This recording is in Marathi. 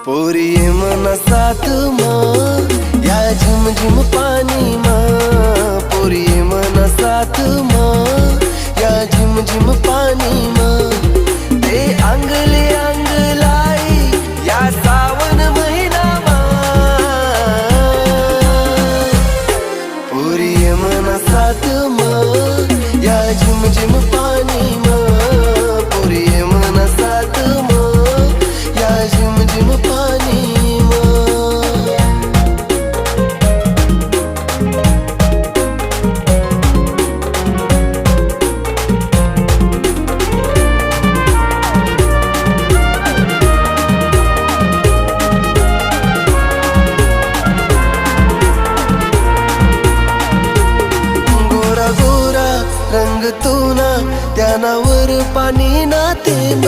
पोरी ये मना साथ माँ या झिम झिम पानी माँ। पोरी ये मना साथ माँ या झिम झिम पानी माँ। ते अंगले अंग लाई या सावन महिना माँ। पोरी ये मना साथ माँ या झिम झिम पानी माँ। पोरी ये मना साथ माँ या झिम झिम पानी माँ। गोरा गोरा रंग तू ना त्यानावर पाणी ना थेंब।